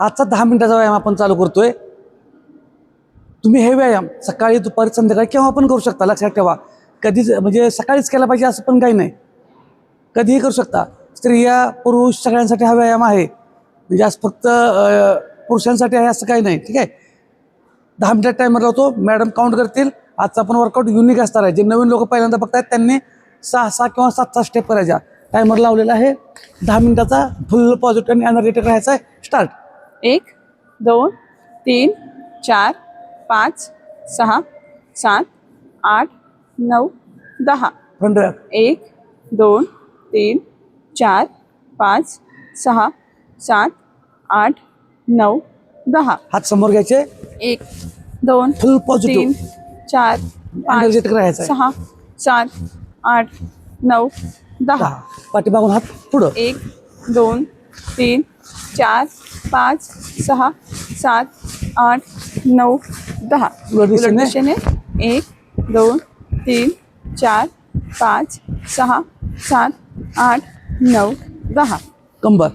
आजचा 10 मिनिटाचा व्यायाम आपण चालू करतोय. तुम्ही हे व्यायाम सकाळी दुपारी संध्याकाळी केव्हा पण करू शकता. लक्षात ठेवा, कधीच म्हणजे सकाळीच केला पाहिजे असं पण काही नाही, कधीही करू शकता. स्त्रिया पुरुष सगळ्यांसाठी हा व्यायाम आहे, म्हणजे आज फक्त पुरुषांसाठी आहे असं काही नाही. ठीक आहे, 10 मिनिटात टायमर लावतो, मॅडम काउंट करतील. आजचा पण वर्कआउट युनिक असणार आहे. जे नवीन लोक पहिल्यांदा बघतायत त्यांनी 6 किंवा 7 स्टेप करायच्या. टायमर लावलेला आहे 10 मिनिटाचा. फुल पॉझिटिव्ह आणि एनर्जेटिक राहायचा आहे. स्टार्ट. 1 2 3 4 5 6 7 8 9 10. Front back. 1 2 3 4 5 6 7 8 9 10. हात समोर घ्यायचे. 1 2 फुल पॉझिटिव्ह 3 4 5 एनर्जेटिक राहायचं आहे. 6 7 8 9 10. पाठीमागून हात पुढं. 1 2 3 4 5 6 7 8 9 10. उलट दिशेने. उलट दिशेने. 1 2 3 4 5 6 7 8 9 10. कंबर.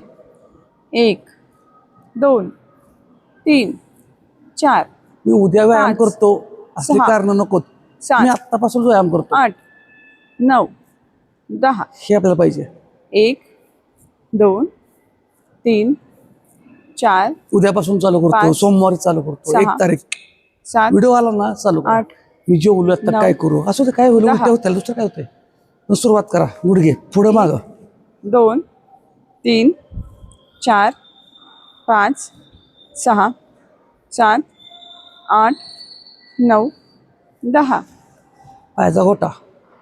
1 2 3 4 मी उद्या व्यायाम 5, करतो असली 6, कारण नको. 7, मी आत्तापासून व्यायाम करतो 8 9 10. हे आपल्याला पाहिजे. 1 2 3 4 उद्यापासून चालू करतो, 5, सोमवारी चालू करतो. 6, 1 तारीख 7 व्हिडिओ आला ना चालू करा. 8 मी जे बोलू आता 9, काय करू असं ते काय होईल 10. उलट्या होत्या दुसरं काय होतंय. मग सुरुवात करा. गुडघे पुढं मागं. 2 3 4 5 6 7 8 9 10. पायाचा गोटा.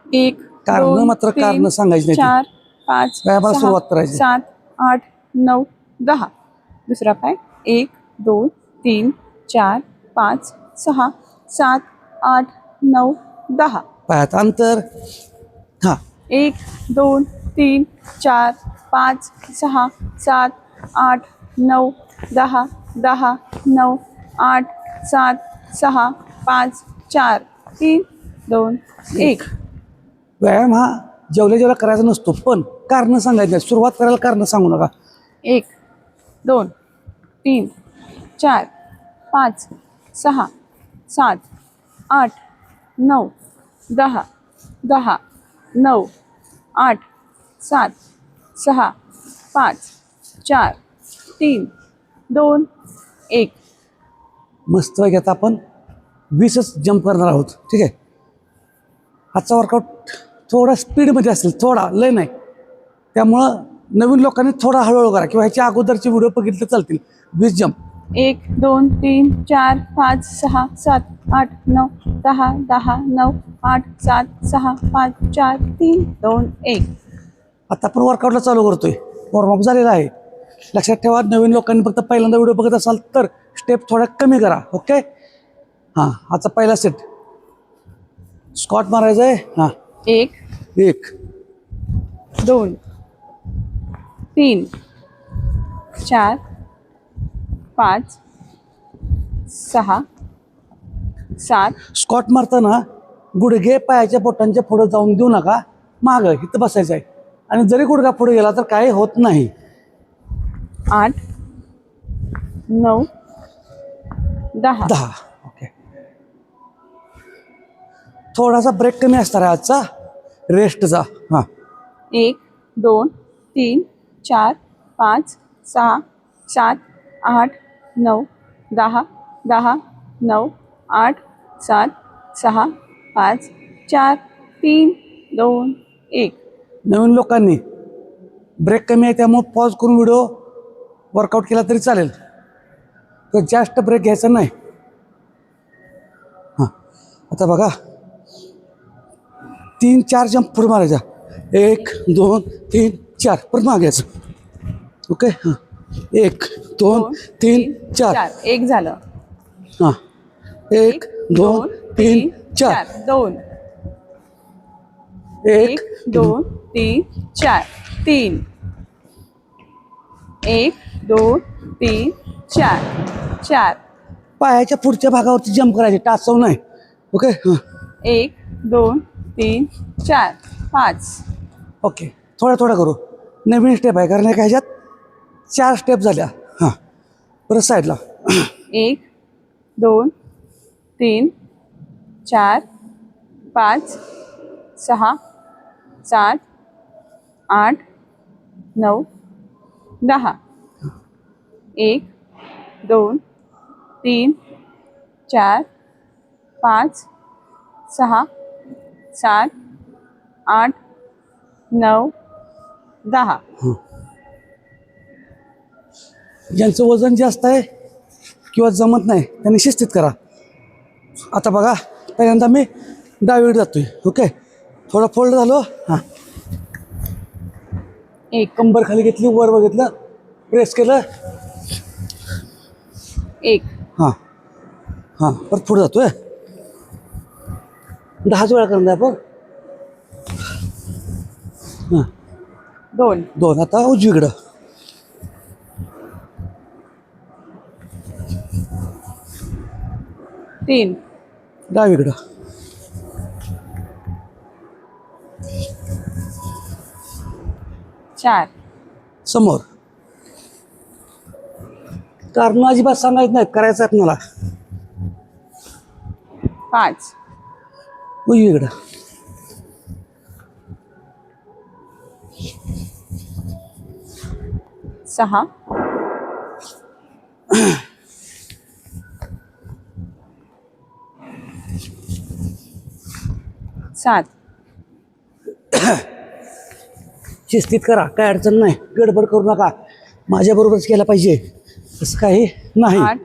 1 कारणं मात्र कारणं सांगायची नाही ती. 4 5 व्यायामाला 6 सुरुवात करायची. 7 8 9 10. दुसरा पाय. 1 2 3 4 5 6 7 8 9 10. पायात अंतर. हा 1 2 3 4 5 6 7 8 9 10 10 9 8 7 6 5 4 3 2 1. व्यायाम हा जेवल्या जेवल्या करायचा नसतो, पण कारणं सांगायची नाही. सुरुवात करायला कारणं सांगू नका. 1 2 3 4 5 6 7 8 9 10 10 9 8 7 6 5 4 3 2 1. मस्त पैकी आता आपण 20च जंप करणार आहोत. ठीक आहे, आजचा वर्कआउट थोडा स्पीडमध्ये असेल, थोडा लय नाही. त्यामुळं नवीन लोकांनी थोडा हळूहळू करा किंवा ह्याच्या अगोदरचे व्हिडिओ बघितले चालतील. 20 जंप. 1 2 3 4 5 6 7 8 9 10 10 9 8 7 6 5 4 3 2 1. आता आपण वर्कआउटला चालू करतोय. वॉर्मअप झालेला आहे. लक्षात ठेवा, नवीन लोकांनी फक्त पहिल्यांदा व्हिडिओ बघत असाल तर स्टेप थोड्या कमी करा. ओके. हां, आजचा पहिला सेट स्क्वॉट मारायचा आहे. हां 1 1 2 3 4 5 6 7. स्क्वॉट मारताना गुडघे पायाच्या बोटांच्या पुढे जाऊन देऊ नका. मागं इथं बसायचं आहे. आणि जरी गुडघा पुढे गेला तर काही होत नाही. 8 9 10. 10. ओके. थोडासा ब्रेक कमी असणार आहे आजचा, रेस्टचा. हां 1 2 3 4 5 6 7 8 9 10 10 9 8 7 6 5 4 3 2 1. नवीन लोकांनी ब्रेक कमी आहे त्यामुळे पॉज करून व्हिडिओ वर्कआउट केला तरी चालेल, तर जास्त ब्रेक घ्यायचा नाही. हां आता बघा 3 4 जंप पुढे मारायचा. 1 2 3 4 परत मागायचं. ओके. हां 1 2 3 4. 1 झालं. हां 1 2 3 4. 2 1 2 3 4 3 1 2 3 4 4. पायाच्या पुढच्या भागावरती जंप करायचे, टाचव नाही. ओके. हां 1 2 3 4 5. ओके. थोडा थोडा करू. नवीन स्टेप आहे कारण एका ह्याच्यात 4 स्टेप झाल्या. हां परत साईडला. 1 2 3 4 5 6 7 8 9 10. 1 2 3 4 5 6 7 8 9 10. ज्यांचं वजन जास्त आहे किंवा जमत नाही त्यांनी शिस्तीत करा. आता बघा, पहिल्यांदा मी डावीकडे जातोय. ओके, थोडं फोल्ड झालो. हां, 1 कंबर खाली घेतली, वर बघितलं, प्रेस केलं. 1 हां हां, परत पुढे जातोय. 10 वेळा करून द्या आपण. हां, 2 2. आता उजवीकडं. 3 डावीकडं. 4 समोर. कारण अजिबात सांगायचं नाहीत, करायचं आहे मला. 5 उजवीकडं. 6 7 शिस्तीत करा, काय अडचण नाही. गडबड करू नका. माझ्याबरोबरच केलं पाहिजे असं काही नाही. 8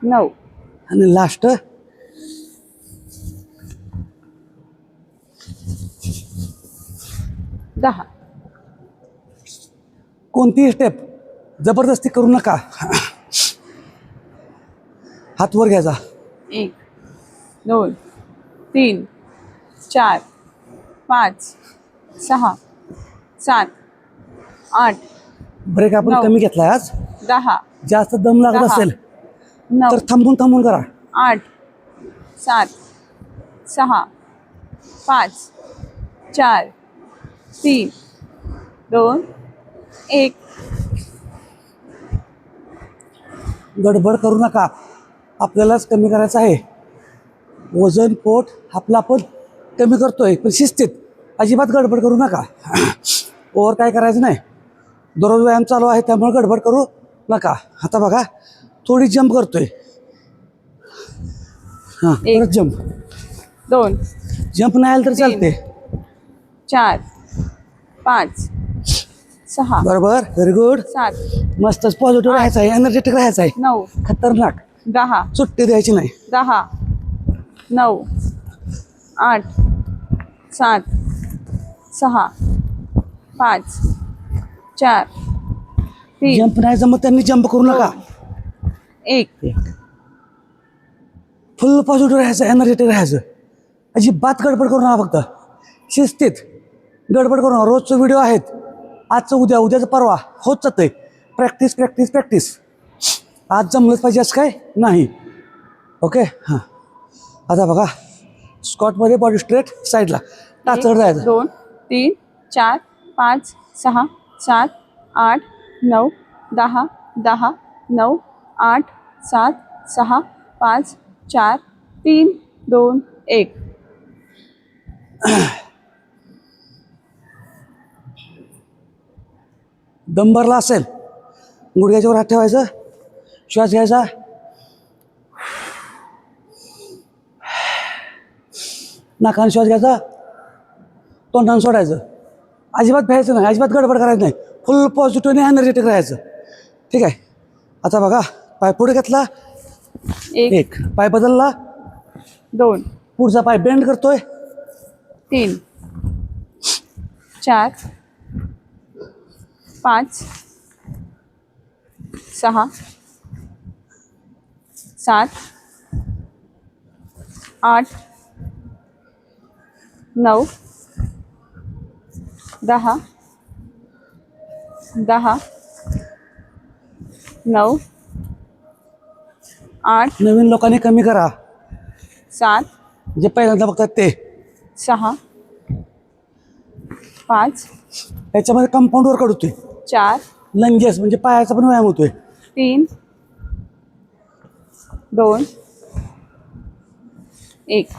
9 आणि लास्ट 10. कोणतीही स्टेप जबरदस्ती करू नका. हात वर घ्यायचा. 1 2 3 4 5 6 7 8 ब्रेक आपण 9 कमी घेतलाय आज. 10 जास्त दम लागत 10 असेल 9 तर थांबून करा. 8 7 6 5 4 3 2 1. गडबड करू नका. आपल्यालाच कमी करायचं आहे. वजन पोट आपलं आपण कमी करतोय, पण शिस्तीत. अजिबात गडबड करू नका. ओव्हर काय करायचं नाही. दररोज व्यायाम चालू आहे, त्यामुळे गडबड करू नका. आता बघा, थोडी जंप करतोय. हां, एक. परत जंप. 2 जंप नाही आलं तर चालते. 4 5 6 बरोबर, व्हेरी गुड. 7 मस्तच पॉझिटिव्ह राहायचं आहे, एनर्जेटिक राहायचं आहे. 9 खतरनाक. 10 सुट्टी द्यायची नाही. 10 9 8 7 6 5 4 3 जंप नाही जमत त्यांनी जंप करू नका. 1. फुल पॉझिटिव्ह राहायचं, एनर्जेटिक राहायचं. अजिबात गडबड करू नका. फक्त शिस्तीत. गडबड करू नका. रोजचं व्हिडिओ आहेत, आजचं उद्या, उद्याचं परवा होत जातंय. Practice practice practice. आज जमलंच पाहिजे असं काय नाही. ओके, हां. आता बघा, स्कॉटमध्ये बॉडी स्ट्रेट, साईडला टाचर जायचं. 2 3 4 5 6 7 8 9 10 10 9 8 7 6 5 4 3 2 1. दम भरला असेल, गुडघ्याच्यावर हात ठेवायचं, श्वास घ्यायचा. नाकाने श्वास घ्यायचा, तोंडाने सोडायचं. अजिबात भ्यायचं नाही, अजिबात गडबड करायचं नाही. फुल पॉझिटिव्ह आणि एनर्जेटिक राहायचं. ठीक आहे. आता बघा, पाय पुढे घेतला, 1 1 पाय बदलला, 2 पुढचा पाय बेंड करतोय, 3 4 5 6 7 8 9 10 10 9 8 नवीन लोकांनी कमी करा. 7 जे पहिल्यांदा बघतात ते. 6 5 याच्यामध्ये कंपाऊंड वर्कआउट होतोय. 4 लंजेस म्हणजे पायाचा पण व्यायाम होतोय. 3 2 1.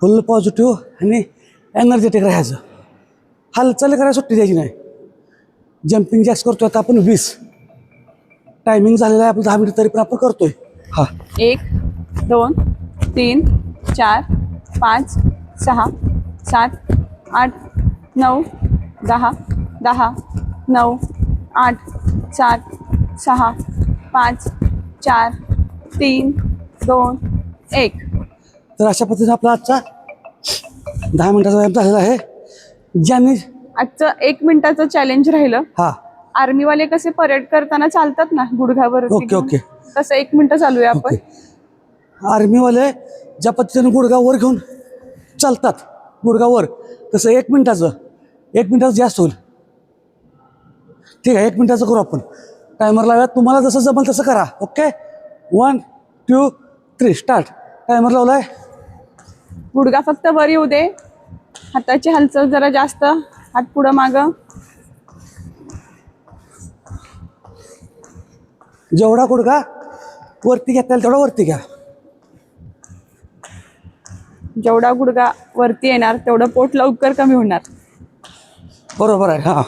फुल पॉझिटिव्ह आणि एनर्जेटिक राहायचं. हालचाल करायला सुट्टी द्यायची नाही. जम्पिंग जॅक्स करतोय आता आपण 20. टायमिंग झालेला आहे आपण 10 मिनिट तरी पण आपण करतोय. हां 1 2 3 4 5 6 7 8 9 10 10 9 8 7 6 5 4 3 2 1. तर अशा पद्धतीने आपला आजचा 10 मिनिटाचा व्यायाम झालेला आहे. ज्यांनी आजचं 1 मिनिटाचं चॅलेंज राहिलं. हां आर्मीवाले कसे परेड करताना चालतात ना गुडघ्यावरती ओके, घेऊन, ओके. तसं 1 मिनिट चालूया आपण. आर्मीवाले ज्या पद्धतीने गुडघावर घेऊन चालतात गुडघावर, तसं 1 मिनिटाचं जास्त होईल. ठीक आहे 1 मिनिटाचं करू आपण. टायमर लावूयात. तुम्हाला जसं जमेल तसं करा. Okay 1 2 3 start. टायमर लावलाय. गुडघा फक्त वर येऊ दे. हाताची हालचाल जरा जास्त, हात पुढं मागं. जेवढा गुडघा वरती घेता येईल तेवढा वरती घ्या. जेवढा गुडघा वरती येणार तेवढं पोट लवकर कमी होणार. बरोबर आहे. हां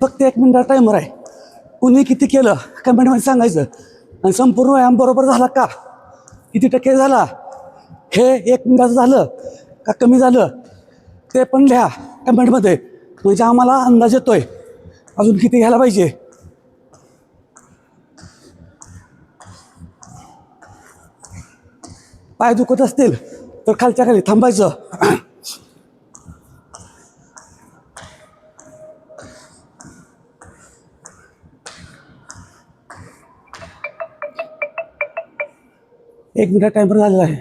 फक्त 1 मिनिटाचा टायमर आहे. कुणी किती केलं कमेंटमध्ये सांगायचं. आणि संपूर्ण व्यायाम बरोबर झाला का, किती टक्के झाला, हे 1 मिनिटाचं झालं का कमी झालं ते पण लिहा कमेंटमध्ये. म्हणजे आम्हाला अंदाज येतोय अजून किती घ्यायला पाहिजे. पाय दुखत असतील तर खालच्या खाली थांबायचं. एक मिनिट टायमर झालेला आहे.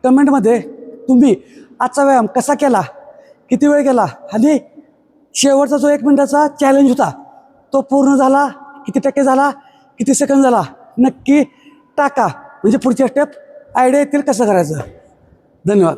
कमेंटमध्ये तुम्ही आजचा व्यायाम कसा केला, किती वेळ केला आणि शेवटचा जो 1 मिनिटाचा चॅलेंज होता तो पूर्ण झाला, किती टक्के झाला, किती सेकंद झाला, नक्की टाका. म्हणजे पुढच्या स्टेप आयडिया येतील कसं करायचं. धन्यवाद.